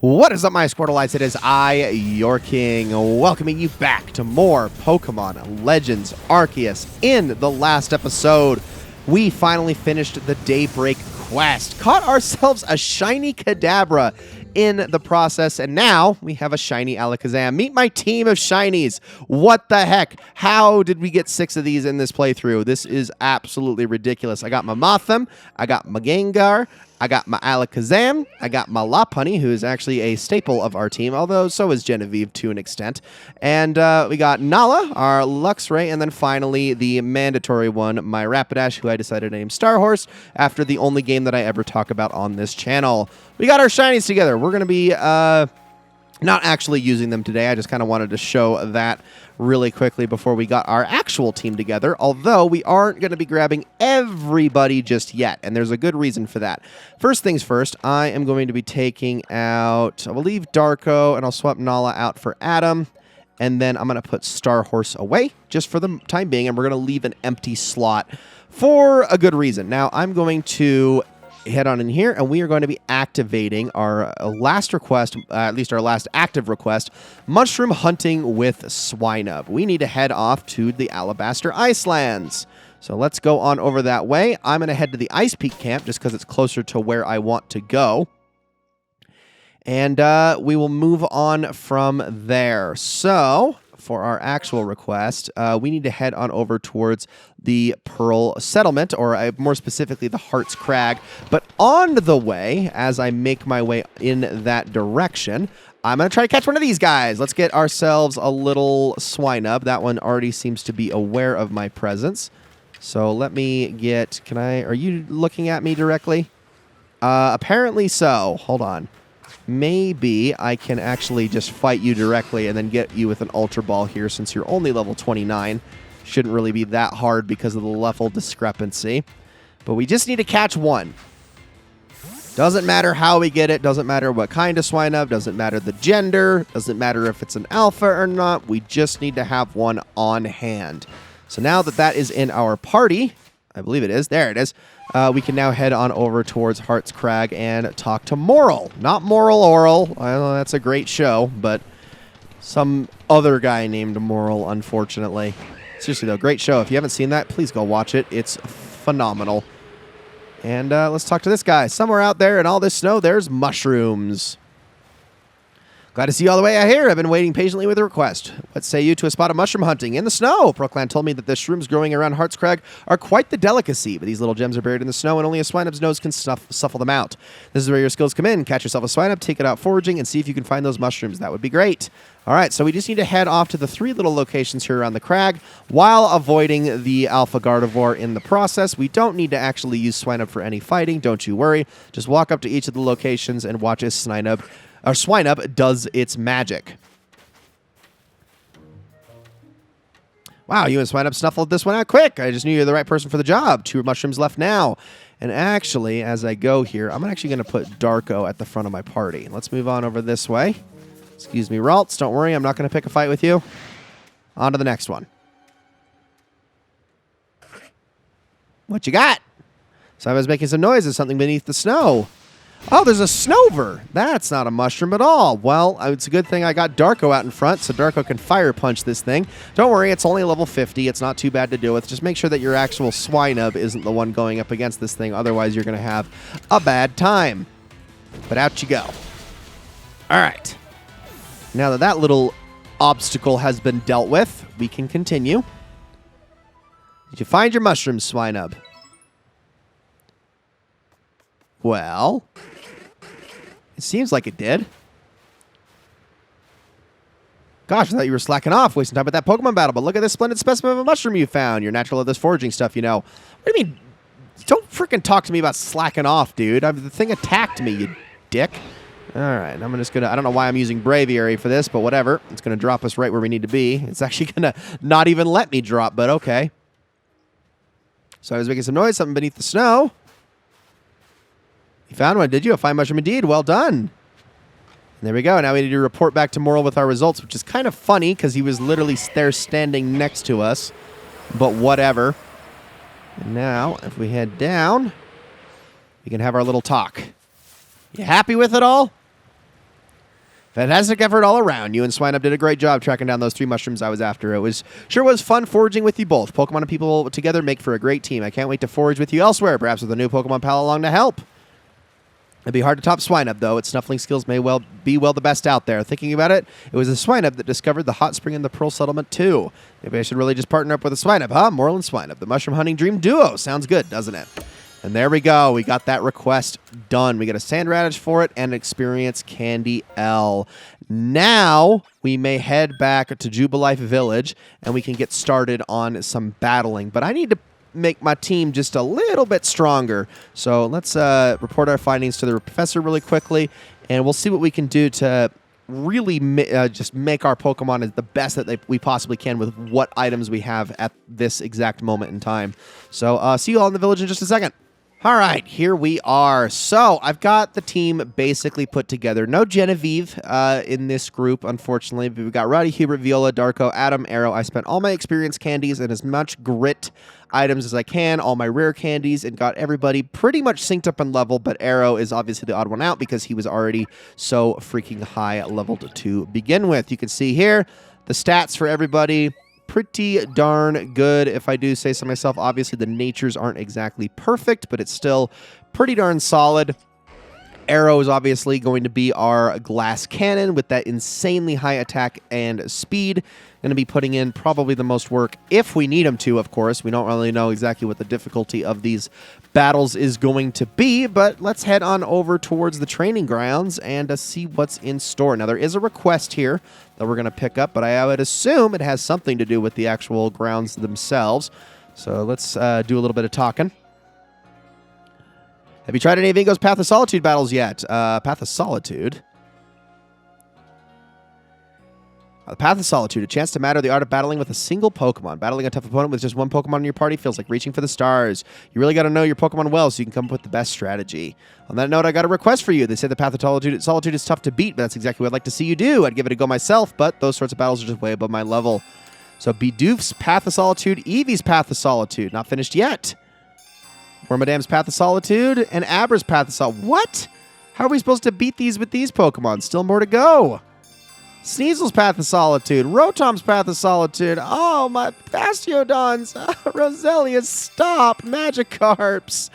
What is up, my Squirtleites? It is I, your king, welcoming you back to more Pokemon Legends Arceus. In the last episode, we finally finished the Daybreak quest, caught ourselves a shiny Kadabra in the process, and now we have a shiny Alakazam. Meet my team of shinies. What the heck? How did we get 6 of these in this playthrough? This is absolutely ridiculous. I got my Mothim, I got my Gengar, I got my Alakazam, I got my Lopunny, who is actually a staple of our team, although so is Genevieve to an extent. And we got Nala, our Luxray, and then finally the mandatory one, my Rapidash, who I decided to name Starhorse after the only game that I ever talk about on this channel. We got our shinies together. We're going to be not actually using them today. I just kind of wanted to show that really quickly before we got our actual team together, although we aren't going to be grabbing everybody just yet, and there's a good reason for that. First things first, I am going to be taking out, I will leave Darko, and I'll swap Nala out for Adam, and then I'm going to put Starhorse away just for the time being, and we're going to leave an empty slot for a good reason. Now, I'm going to head on in here, and we are going to be activating our last request, at least our last active request, mushroom hunting with Swinub. We need to head off to the Alabaster Icelands. So let's go on over that way. I'm going to head to the Ice Peak camp just because it's closer to where I want to go. And we will move on from there. So for our actual request, we need to head on over towards the Pearl Settlement, or more specifically, the Heart's Crag. But on the way, as I make my way in that direction, I'm going to try to catch one of these guys. Let's get ourselves a little Swinub. That one already seems to be aware of my presence. So let me get, are you looking at me directly? Apparently so. Hold on. Maybe I can actually just fight you directly and then get you with an Ultra Ball here since you're only level 29. Shouldn't really be that hard because of the level discrepancy. But we just need to catch one. Doesn't matter how we get it. Doesn't matter what kind of Swinub. Doesn't matter the gender. Doesn't matter if it's an alpha or not. We just need to have one on hand. So now that that is in our party, I believe it is. There it is. We can now head on over towards Heart's Crag and talk to Moral. Not Moral Oral. I know that's a great show, but some other guy named Moral, unfortunately. Seriously, though, great show. If you haven't seen that, please go watch it. It's phenomenal. And let's talk to this guy. Somewhere out there in all this snow, there's mushrooms. Glad to see you all the way out here. I've been waiting patiently with a request. What say you to a spot of mushroom hunting in the snow? Proclan told me that the shrooms growing around Heart's Crag are quite the delicacy, but these little gems are buried in the snow, and only a Swinub's nose can suffle them out. This is where your skills come in. Catch yourself a Swinub, take it out foraging, and see if you can find those mushrooms. That would be great. All right, so we just need to head off to the 3 little locations here around the crag while avoiding the Alpha Gardevoir in the process. We don't need to actually use Swinub for any fighting. Don't you worry. Just walk up to each of the locations and watch as Swinub does its magic. Wow, you and Swinub snuffled this one out quick. I just knew you were the right person for the job. 2 mushrooms left now. And actually, as I go here, I'm actually going to put Darko at the front of my party. Let's move on over this way. Excuse me, Ralts. Don't worry, I'm not going to pick a fight with you. On to the next one. What you got? So I was making some noise. There's something beneath the snow. Oh, there's a Snover. That's not a mushroom at all. Well, it's a good thing I got Darko out in front, so Darko can fire punch this thing. Don't worry, it's only level 50. It's not too bad to deal with. Just make sure that your actual Swinub isn't the one going up against this thing. Otherwise, you're going to have a bad time. But out you go. All right. Now that that little obstacle has been dealt with, we can continue. Did you find your mushrooms, Swinub? Well, it seems like it did. Gosh, I thought you were slacking off, wasting time with that Pokemon battle, but look at this splendid specimen of a mushroom you found. You're natural at this foraging stuff, you know. What do you mean? Don't freaking talk to me about slacking off, dude. The thing attacked me, you dick. All right, I'm just going to... I don't know why I'm using Braviary for this, but whatever. It's going to drop us right where we need to be. It's actually going to not even let me drop, but okay. So I was making some noise, something beneath the snow. You found one, did you? A fine mushroom indeed. Well done. And there we go. Now we need to report back to Moral with our results, which is kind of funny because he was literally there standing next to us. But whatever. And now, if we head down, we can have our little talk. You happy with it all? Fantastic effort all around. You and Swineup did a great job tracking down those 3 mushrooms I was after. It sure was fun foraging with you both. Pokemon and people together make for a great team. I can't wait to forage with you elsewhere, perhaps with a new Pokemon pal along to help. It'd be hard to top Swineup, though. Its snuffling skills may well be the best out there. Thinking about it, it was a Swineup that discovered the hot spring in the Pearl Settlement, too. Maybe I should really just partner up with a Swineup, huh? Moral and Swineup. The mushroom hunting dream duo. Sounds good, doesn't it? And there we go. We got that request done. We got a Sand Radish for it and Experience Candy L. Now we may head back to Jubilife Village and we can get started on some battling. But I need to make my team just a little bit stronger. So let's report our findings to the professor really quickly, and we'll see what we can do to really just make our Pokemon as the best that we possibly can with what items we have at this exact moment in time. So see you all in the village in just a second. All right, here we are. So I've got the team basically put together. No Genevieve in this group, unfortunately. We've got Roddy, Hubert, Viola, Darko, Adam, Arrow. I spent all my experience candies and as much grit items as I can, all my rare candies, and got everybody pretty much synced up in level, but Arrow is obviously the odd one out because he was already so freaking high leveled to begin with. You can see here the stats for everybody. Pretty darn good, if I do say so myself. Obviously, the natures aren't exactly perfect, but it's still pretty darn solid. Arrow is obviously going to be our glass cannon with that insanely high attack and speed. Going to be putting in probably the most work if we need him to, of course. We don't really know exactly what the difficulty of these battles is going to be, but let's head on over towards the training grounds and see what's in store. Now, there is a request here that we're going to pick up, but I would assume it has something to do with the actual grounds themselves. So let's do a little bit of talking. Have you tried any of Ingo's Path of Solitude battles yet? Path of Solitude? The Path of Solitude, a chance to master the art of battling with a single Pokemon. Battling a tough opponent with just one Pokemon in your party feels like reaching for the stars. You really got to know your Pokemon well so you can come up with the best strategy. On that note, I got a request for you. They say the Path of Solitude is tough to beat, but that's exactly what I'd like to see you do. I'd give it a go myself, but those sorts of battles are just way above my level. So Bidoof's Path of Solitude, Eevee's Path of Solitude, not finished yet. Wormadam's Path of Solitude, and Abra's Path of Solitude. What? How are we supposed to beat these with these Pokemon? Still more to go. Sneasel's Path of Solitude, Rotom's Path of Solitude. Oh, my Bastiodons. Roselia, stop. Magikarps.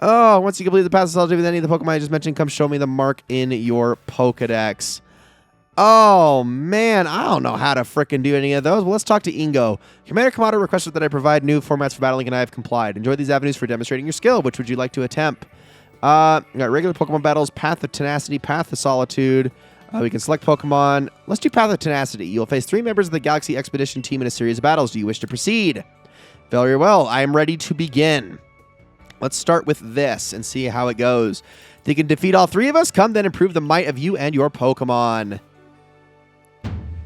Oh, once you complete the Path of Solitude with any of the Pokemon I just mentioned, come show me the mark in your Pokedex. Oh, man, I don't know how to frickin' do any of those. Well, let's talk to Ingo. Commander Kamado requested that I provide new formats for battling, and I have complied. Enjoy these avenues for demonstrating your skill. Which would you like to attempt? We got regular Pokemon battles, Path of Tenacity, Path of Solitude. We can select Pokemon. Let's do Path of Tenacity. You'll face 3 members of the Galaxy Expedition team in a series of battles. Do you wish to proceed? Very well. I am ready to begin. Let's start with this and see how it goes. If you can defeat all 3 of us, come then and prove the might of you and your Pokemon.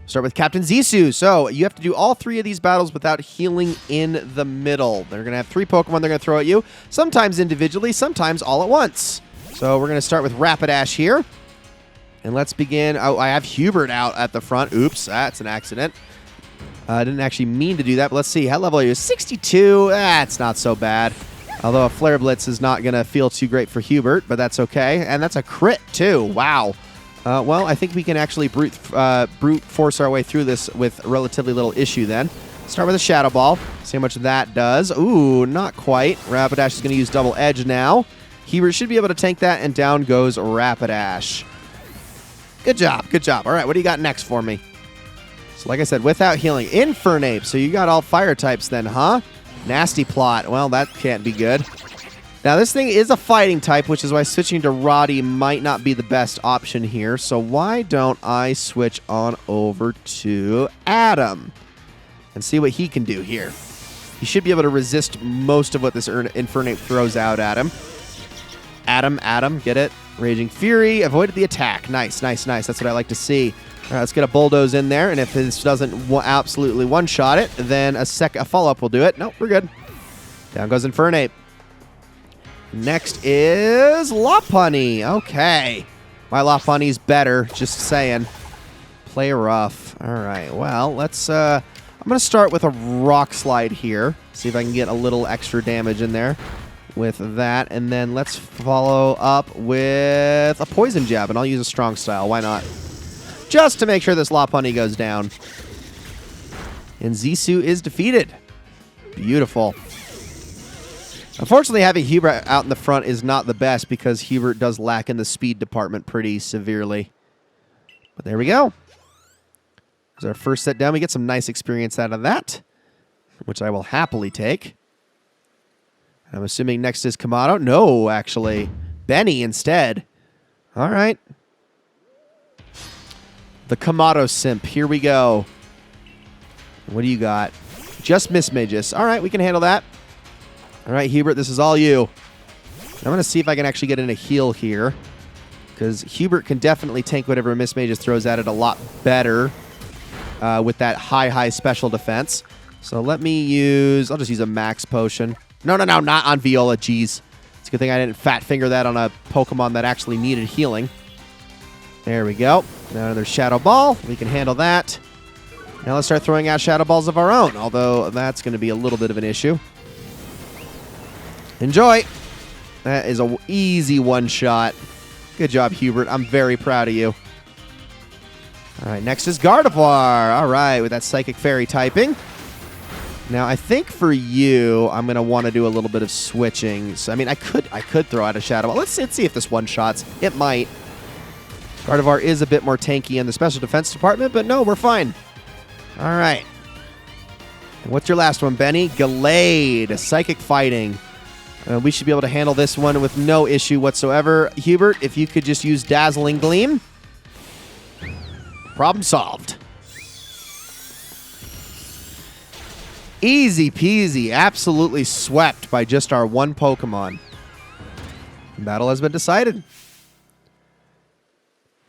Start with Captain Zissou. So you have to do all 3 of these battles without healing in the middle. They're going to have 3 Pokemon they're going to throw at you, sometimes individually, sometimes all at once. So we're going to start with Rapidash here. And let's begin. Oh, I have Hubert out at the front. Oops, that's an accident. I didn't actually mean to do that, but let's see. How level are you? 62. That's not so bad. Although a Flare Blitz is not going to feel too great for Hubert, but that's okay. And that's a crit, too. Wow. Well, I think we can actually brute force our way through this with relatively little issue then. Start with a Shadow Ball. See how much that does. Ooh, not quite. Rapidash is going to use Double Edge now. Hubert should be able to tank that, and down goes Rapidash. Good job. Good job. All right, what do you got next for me? So like I said, without healing. Infernape. So you got all fire types then, huh? Nasty Plot. Well, that can't be good. Now, this thing is a fighting type, which is why switching to Roddy might not be the best option here. So why don't I switch on over to Adam and see what he can do here? He should be able to resist most of what this Infernape throws out at him. Adam, get it? Raging Fury, avoided the attack. Nice, nice, nice. That's what I like to see. All right, let's get a Bulldoze in there, and if this doesn't absolutely one-shot it, then a follow-up will do it. Nope, we're good. Down goes Infernape. Next is Lopunny. Okay. My Lopunny's better, just saying. Play rough. All right, well, let's... I'm going to start with a Rock Slide here. See if I can get a little extra damage in there with that, and then let's follow up with a Poison Jab, and I'll use a Strong Style. Why not? just to make sure this Lopunny goes down. And Zissou is defeated. Beautiful. Unfortunately, having Hubert out in the front is not the best because Hubert does lack in the speed department pretty severely. But there we go. There's our first set down. We get some nice experience out of that, which I will happily take. I'm assuming next is Kamado. No, actually. Benny instead. All right. The Kamado simp. Here we go. What do you got? Just Mismagus. All right, we can handle that. All right, Hubert, this is all you. I'm going to see if I can actually get in a heal here, because Hubert can definitely tank whatever Mismagus throws at it a lot better with that high special defense. So let me use... I'll just use a max potion. No, not on Viola. Jeez. It's a good thing I didn't fat finger that on a Pokemon that actually needed healing. There we go. Now another Shadow Ball. We can handle that. Now let's start throwing out Shadow Balls of our own, although that's going to be a little bit of an issue. Enjoy. That is an easy one-shot. Good job, Hubert. I'm very proud of you. All right, next is Gardevoir. All right, with that Psychic Fairy typing. Now, I think for you, I'm going to want to do a little bit of switching. So, I mean, I could throw out a Shadow Ball. Let's see if this one-shots. It might. Gardevoir is a bit more tanky in the Special Defense Department, but no, we're fine. All right. And what's your last one, Benny? Gallade. Psychic Fighting. We should be able to handle this one with no issue whatsoever. Hubert, if you could just use Dazzling Gleam. Problem solved. Easy peasy. Absolutely swept by just our one Pokemon. Battle has been decided.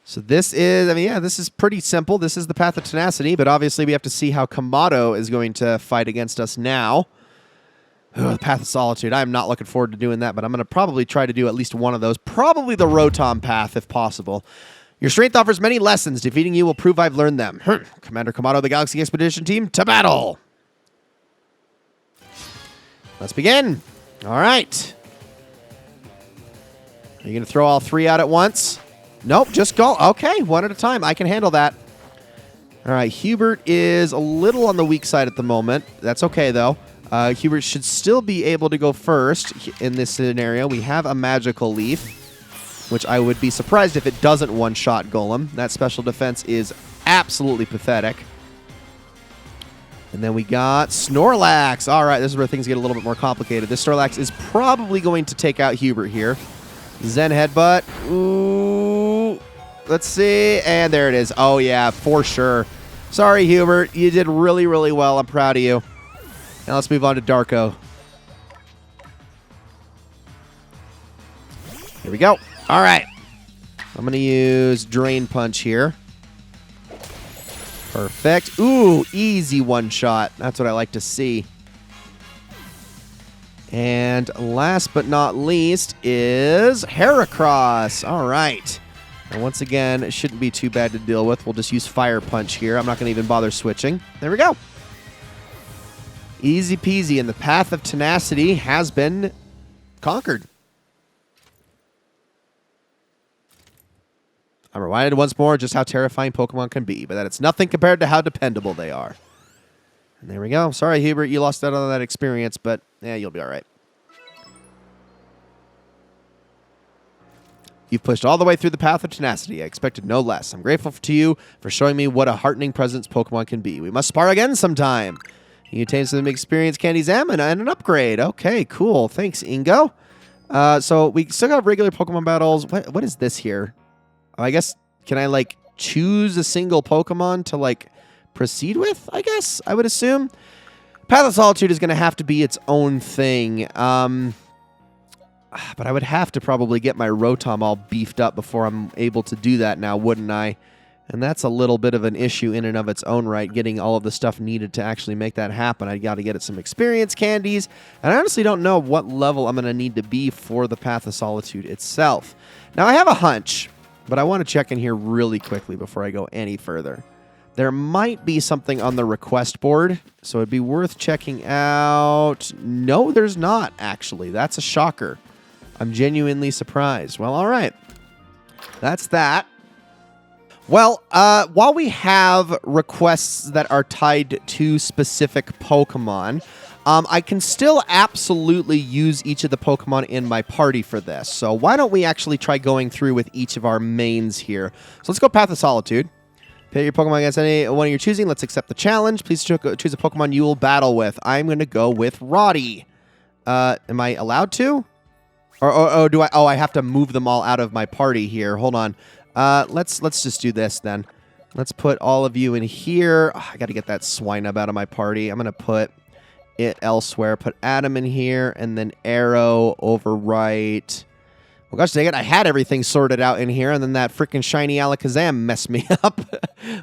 So this is, this is pretty simple. This is the Path of Tenacity, but obviously we have to see how Kamado is going to fight against us now. The Path of Solitude. I'm not looking forward to doing that, but I'm going to probably try to do at least one of those. Probably the Rotom path, if possible. Your strength offers many lessons. Defeating you will prove I've learned them. Commander Kamado of the Galaxy Expedition Team, to battle! Let's begin. All right. Are you going to throw all three out at once? Nope, just go. Okay, one at a time. I can handle that. All right, Hubert is a little on the weak side at the moment. That's okay, though. Hubert should still be able to go first in this scenario. We have a Magical Leaf, which I would be surprised if it doesn't one-shot Golem. That special defense is absolutely pathetic. And then we got Snorlax. All right, this is where things get a little bit more complicated. This Snorlax is probably going to take out Hubert here. Zen Headbutt. Ooh. Let's see. And there it is. Oh, yeah, for sure. Sorry, Hubert. You did really, really well. I'm proud of you. Now let's move on to Darko. Here we go. All right. I'm going to use Drain Punch here. Perfect. Ooh, easy one-shot. That's what I like to see. And last but not least is Heracross. All right. And once again, it shouldn't be too bad to deal with. We'll just use Fire Punch here. I'm not going to even bother switching. There we go. Easy peasy, and the Path of Tenacity has been conquered. I'm reminded once more just how terrifying Pokemon can be, but that it's nothing compared to how dependable they are. And there we go. Sorry, Hubert, you lost out on that experience, but yeah, you'll be all right. You've pushed all the way through the Path of Tenacity. I expected no less. I'm grateful to you for showing me what a heartening presence Pokemon can be. We must spar again sometime. You obtain some experience candies and an upgrade. Okay, cool. Thanks, Ingo. So we still got regular Pokemon battles. What is this here? Oh, I guess, can I, like, choose a single Pokemon to, like, proceed with, I guess, I would assume? Path of Solitude is going to have to be its own thing. But I would have to probably get my Rotom all beefed up before I'm able to do that now, wouldn't I? And that's a little bit of an issue in and of its own right, getting all of the stuff needed to actually make that happen. I got to get it some experience candies, and I honestly don't know what level I'm going to need to be for the Path of Solitude itself. Now, I have a hunch, but I want to check in here really quickly before I go any further. There might be something on the request board, so it'd be worth checking out. No, there's not, actually. That's a shocker. I'm genuinely surprised. Well, all right. That's that. Well, while we have requests that are tied to specific Pokemon, I can still absolutely use each of the Pokemon in my party for this. So why don't we actually try going through with each of our mains here. So let's go Path of Solitude. Pit your Pokemon against any one you're choosing. Let's accept the challenge. Please choose a Pokemon you will battle with. I'm going to go with Roddy. Am I allowed to? Or do I? Oh, I have to move them all out of my party here. Hold on. Let's just do this then. Let's put all of you in here. Oh, I got to get that Swinub out of my party. I'm going to put it elsewhere. Put Adam in here, and then Arrow over right. Well, gosh dang it, I had everything sorted out in here, and then that freaking shiny Alakazam messed me up,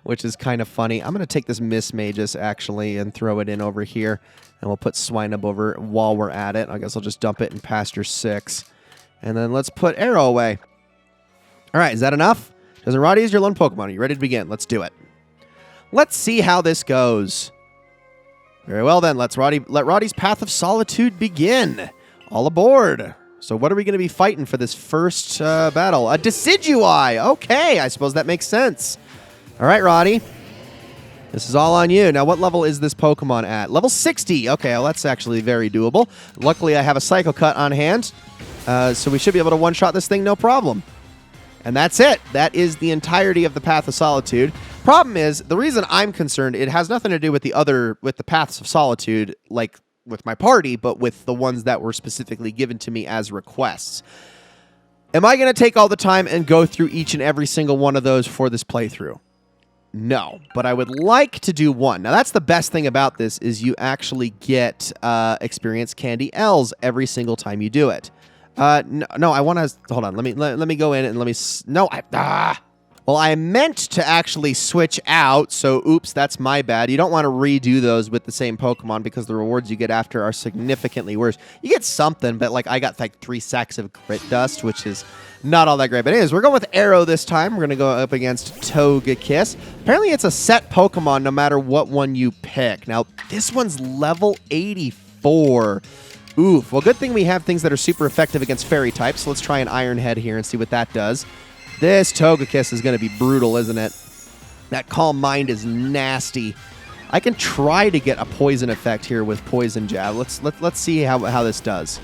which is kind of funny. I'm going to take this Miss Magus, actually, and throw it in over here, and we'll put Swinub over while we're at it. I guess I'll just dump it in Pasture 6. And then let's put Arrow away. All right, is that enough? Doesn't Roddy is your lone Pokemon? Are you ready to begin? Let's do it. Let's see how this goes. Very well, then. Let Roddy's Path of Solitude begin. All aboard. So what are we going to be fighting for this first battle? A Decidueye. Okay, I suppose that makes sense. All right, Roddy. This is all on you. Now, what level is this Pokemon at? Level 60. Okay, well, that's actually very doable. Luckily, I have a Psycho Cut on hand, so we should be able to one-shot this thing no problem. And that's it. That is the entirety of the Path of Solitude. Problem is, the reason I'm concerned, it has nothing to do with the Paths of Solitude, like with my party, but with the ones that were specifically given to me as requests. Am I going to take all the time and go through each and every single one of those for this playthrough? No, but I would like to do one. Now, that's the best thing about this, is you actually get experience Candy L's every single time you do it. No, I want to... Hold on. Let me go in and let me... No, Well, I meant to actually switch out, so oops, that's my bad. You don't want to redo those with the same Pokemon because the rewards you get after are significantly worse. You get something, but like I got like 3 sacks of Grit Dust, which is not all that great. But anyways, we're going with Arrow this time. We're going to go up against Togekiss. Apparently, it's a set Pokemon no matter what one you pick. Now, this one's level 84. Oof. Well, good thing we have things that are super effective against Fairy types. So let's try an Iron Head here and see what that does. This Togekiss is going to be brutal, isn't it? That Calm Mind is nasty. I can try to get a poison effect here with Poison Jab. Let's see how this does.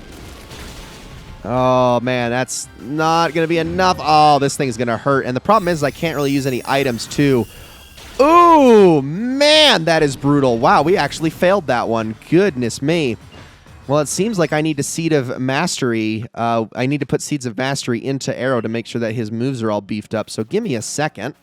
Oh, man, that's not going to be enough. Oh, this thing is going to hurt. And the problem is I can't really use any items, too. Ooh, man, that is brutal. Wow, we actually failed that one. Goodness me. Well, it seems like I need to Seed of Mastery. I need to put Seeds of Mastery into Arrow to make sure that his moves are all beefed up. So give me a second.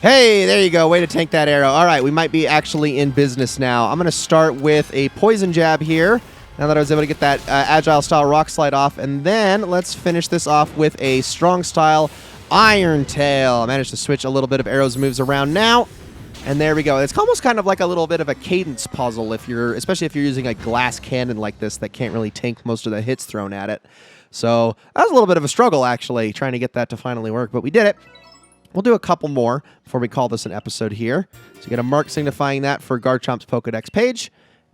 Hey, there you go. Way to tank that Arrow. All right, we might be actually in business now. I'm going to start with a Poison Jab here. Now that I was able to get that Agile Style Rock Slide off. And then let's finish this off with a Strong Style Iron Tail. I managed to switch a little bit of Arrow's moves around now. And there we go. It's almost kind of like a little bit of a cadence puzzle, especially if you're using a glass cannon like this that can't really tank most of the hits thrown at it. So that was a little bit of a struggle, actually, trying to get that to finally work. But we did it. We'll do a couple more before we call this an episode here. So you get a mark signifying that for Garchomp's Pokedex page.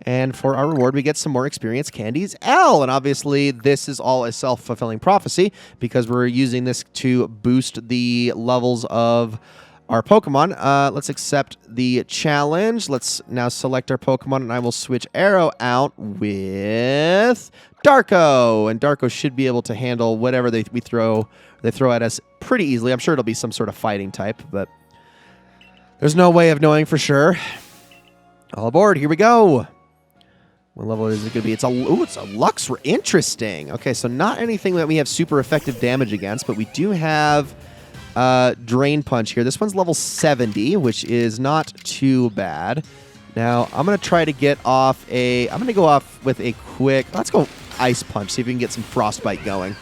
And for our reward, we get some more experience Candies L. And obviously, this is all a self-fulfilling prophecy because we're using this to boost the levels of our Pokemon. Let's accept the challenge. Let's now select our Pokemon, and I will switch Arrow out with Darko. And Darko should be able to handle whatever they throw at us pretty easily. I'm sure it'll be some sort of fighting type, but there's no way of knowing for sure. All aboard. Here we go. What level is it going to be? It's a Luxray. Interesting. Okay, so not anything that we have super effective damage against, but we do have Drain Punch here. This one's level 70, which is not too bad. Now, I'm going to try to get off I'm going to go off with a quick... Let's go Ice Punch, see if we can get some Frostbite going.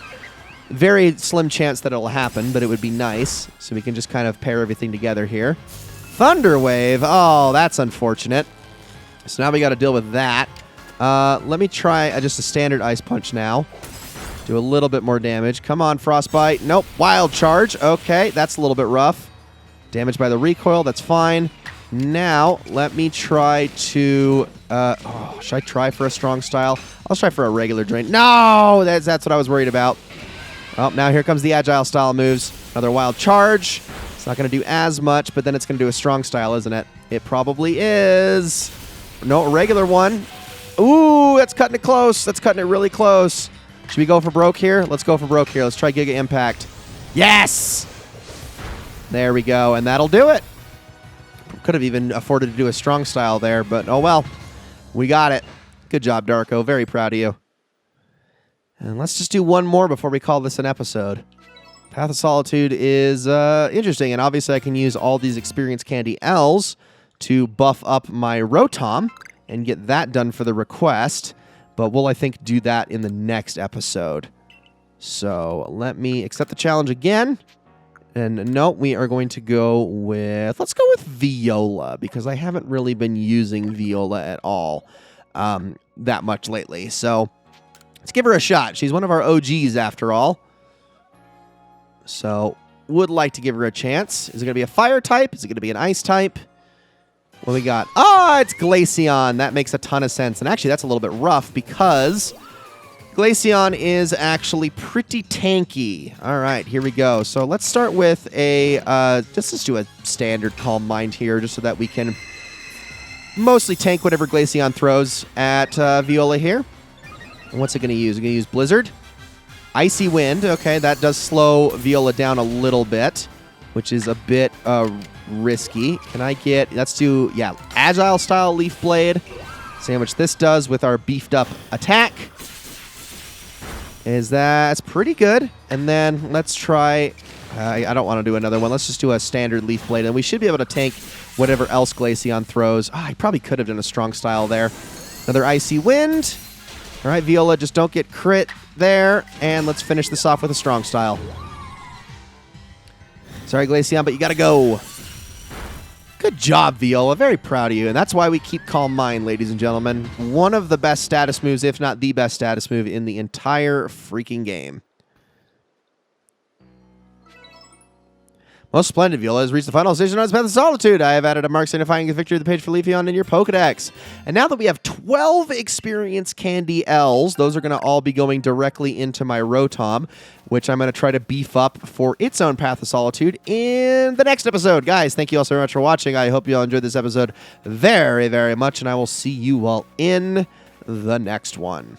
Very slim chance that it'll happen, but it would be nice. So we can just kind of pair everything together here. Thunder Wave. Oh, that's unfortunate. So now we got to deal with that. Let me try just a standard Ice Punch now. Do a little bit more damage. Come on, Frostbite. Nope. Wild Charge. Okay, that's a little bit rough. Damage by the recoil. That's fine. Now, let me try to... should I try for a strong style? I'll try for a regular drain. No! That's what I was worried about. Oh, now here comes the agile style moves. Another wild charge. It's not going to do as much, but then it's going to do a strong style, isn't it? It probably is. No, a regular one. Ooh, that's cutting it close. That's cutting it really close. Should we go for broke here? Let's go for broke here. Let's try Giga Impact. Yes! There we go, and that'll do it. Could have even afforded to do a strong style there, but oh well. We got it. Good job, Darko. Very proud of you. And let's just do one more before we call this an episode. Path of Solitude is interesting, and obviously I can use all these Experience Candy L's to buff up my Rotom and get that done for the request, but we'll, I think, do that in the next episode. So let me accept the challenge again. And no, we are going to go with... Let's go with Viola, because I haven't really been using Viola at all that much lately. So let's give her a shot. She's one of our OGs, after all. So would like to give her a chance. Is it going to be a fire type? Is it going to be an ice type? What we got? Oh, it's Glaceon. That makes a ton of sense. And actually, that's a little bit rough because... Glaceon is actually pretty tanky. All right, here we go. So let's start with a, let's do a standard Calm Mind here just so that we can mostly tank whatever Glaceon throws at Viola here. And what's it going to use? It's going to use Blizzard. Icy Wind. Okay, that does slow Viola down a little bit, which is a bit risky. Can I get, let's do, yeah, Agile Style Leaf Blade. See how much this does with our beefed up attack. That's pretty good. And then let's try... I don't want to do another one. Let's just do a standard Leaf Blade, and we should be able to tank whatever else Glaceon throws. I probably could have done a strong style there. Another Icy Wind. All right, Viola, just don't get crit there. And let's finish this off with a strong style. Sorry, Glaceon, but you got to go. Good job, Viola. Very proud of you. And that's why we keep Calm Mind, ladies and gentlemen. One of the best status moves, if not the best status move in the entire freaking game. Most splendid, Viola has reached the final decision on his Path of Solitude. I have added a mark signifying the victory of the page for Leafeon in your Pokedex. And now that we have 12 Experience Candy L's, those are going to all be going directly into my Rotom, which I'm going to try to beef up for its own Path of Solitude in the next episode. Guys, thank you all so much for watching. I hope you all enjoyed this episode very, very much, and I will see you all in the next one.